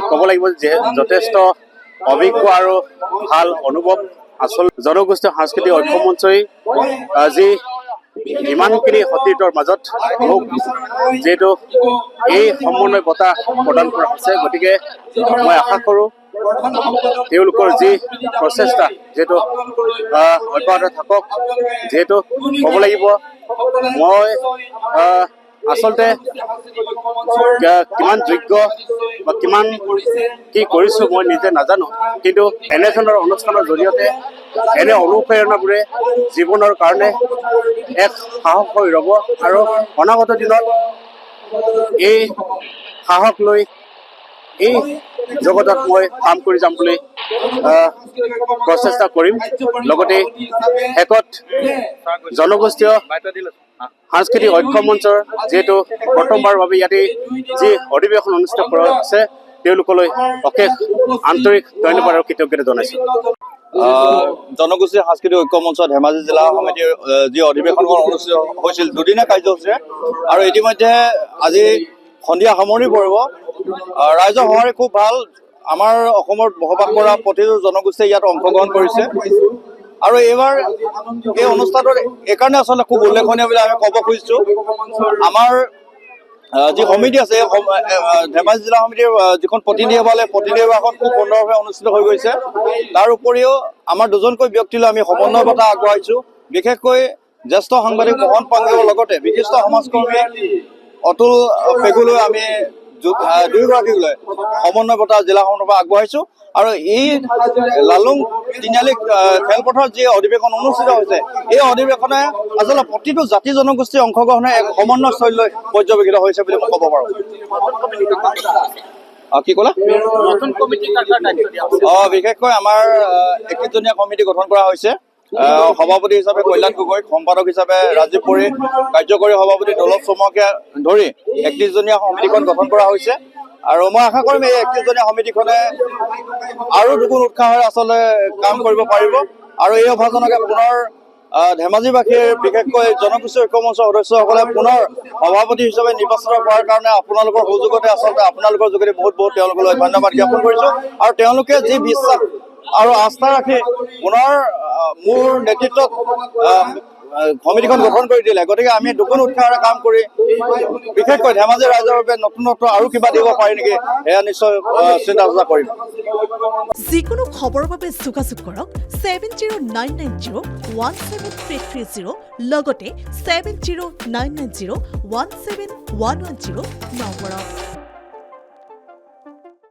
ক'ব লাগিব যে যথেষ্ট অভিজ্ঞ আৰু ভাল অনুভৱ আচল জনগোষ্ঠীয় সাংস্কৃতিক ঐক্য মঞ্চই যি ইমানখিনি সতীৰ্থৰ মাজত মোক যিহেতু এই সমন্বয় বঁটা প্ৰদান কৰা হৈছে, গতিকে মই আশা কৰোঁ তেওঁলোকৰ যি প্ৰচেষ্টা যিহেতু অব্যাহত থাকক। যিহেতু ক'ব লাগিব মই আচলতে কিমান যোগ্য বা কিমান কি কৰিছোঁ মই নিজে নাজানো, কিন্তু এনেধৰণৰ অনুষ্ঠানৰ জৰিয়তে এনে অনুপ্ৰেৰণাবোৰে জীৱনৰ কাৰণে এক সাহস হৈ ৰ'ব আৰু অনাগত দিনত এই সাহস লৈ এই জগতত মই কাম কৰি যাম বুলি প্ৰচেষ্টা কৰিম। লগতে শেষত জনগোষ্ঠীয় সাংস্কৃতিক ঐক্য মঞ্চৰ যিহেতু প্ৰথমবাৰৰ বাবে ইয়াতে যি অধিৱেশন অনুষ্ঠিত কৰা হৈছে তেওঁলোকলৈ অশেষ আন্তৰিক ধন্যবাদ আৰু কৃতজ্ঞতা জনাইছোঁ। জনগোষ্ঠীয় সাংস্কৃতিক ঐক্য মঞ্চ ধেমাজি জিলা সমিতিৰ যি অধিৱেশন অনুষ্ঠিত হৈছিল দুদিনীয়া কাৰ্যসূচীৰে, আৰু ইতিমধ্যে আজি সন্ধিয়া সামৰণি পৰিব। ৰাইজৰ সঁহাৰি খুব ভাল। আমাৰ অসমত বসবাস কৰা প্ৰতিটো জনগোষ্ঠীয়ে ইয়াত অংশগ্ৰহণ কৰিছে, আৰু এইবাৰ এই অনুষ্ঠানটোত এইকাৰণে আচলতে খুব উল্লেখনীয় বুলি আমি ক'ব খুজিছোঁ। আমাৰ যি সমিতি আছে ধেমাজি জিলা সমিতিৰ যিখন প্ৰতিনিধি সভা প্ৰতিনিধি সভাখন খুব সুন্দৰভাৱে অনুষ্ঠিত হৈ গৈছে। তাৰ উপৰিও আমাৰ দুজনকৈ ব্যক্তিলৈ আমি সমন্বয় বঁটা আগবঢ়াইছোঁ। বিশেষকৈ জ্যেষ্ঠ সাংবাদিক মোহন পাংগেৰ লগতে বিশিষ্ট সমাজকৰ্মী অতুল পেগুলৈ আমি দুয়োগৰাকীলৈ সমন্বয় বঁটা জিলাখনৰ পৰা আগবঢ়াইছোঁ। আৰু এই লালুং তিনিআলি খেলপথাৰত যি অধিৱেশন অনুষ্ঠিত হৈছে, এই অধিৱেশনে আচলতে প্ৰতিটো জাতি জনগোষ্ঠীৰ অংশগ্ৰহণে এক সমন্বয়স্থলীলৈ পৰ্যবেক্ষিত হৈছে বুলি মই ক'ব পাৰোঁ। কি ক'লা? বিশেষকৈ আমাৰ 31জনীয়া কমিটি গঠন কৰা হৈছে। সভাপতি হিচাপে কল্যাণ গগৈ, সম্পাদক হিচাপে ৰাজীৱ পৰী, কাৰ্যকৰী সভাপতি দৌলত চমুকে ধৰি 31জনীয়া সমিতিখন গঠন কৰা হৈছে। আৰু মই আশা কৰিম এই 31জনীয়া সমিতিখনে আৰু দুগুণ উৎসাহেৰে আচলতে কাম কৰিব পাৰিব, আৰু এই অভাজনকে পুনৰ ধেমাজিবাসীৰ বিশেষকৈ জনগোষ্ঠী ঐক্য মঞ্চৰ সদস্যসকলে পুনৰ সভাপতি হিচাপে নিৰ্বাচিত কৰাৰ কাৰণে আপোনালোকৰ সুযোগতে আচলতে আপোনালোকৰ যোগেদি বহুত বহুত তেওঁলোকলৈ ধন্যবাদ জ্ঞাপন কৰিছোঁ। আৰু তেওঁলোকে যি বিশ্বাস আৰু আস্থা ৰাখি পুনৰ মোৰ নেতৃত্বত সমিতিখন গঠন কৰি দিলে, গতিকে আমি দুগুণ উৎসাহেৰে কাম কৰি বিশেষকৈ ধেমাজি ৰাইজৰ বাবে নতুনত্ব আৰু কিবা দিব পাৰি নেকি সেয়া নিশ্চয় চিন্তা চৰ্চা কৰিম। যিকোনো খবৰৰ বাবে যোগাযোগ কৰক 7099017330 লগতে 7099017110 নম্বৰত।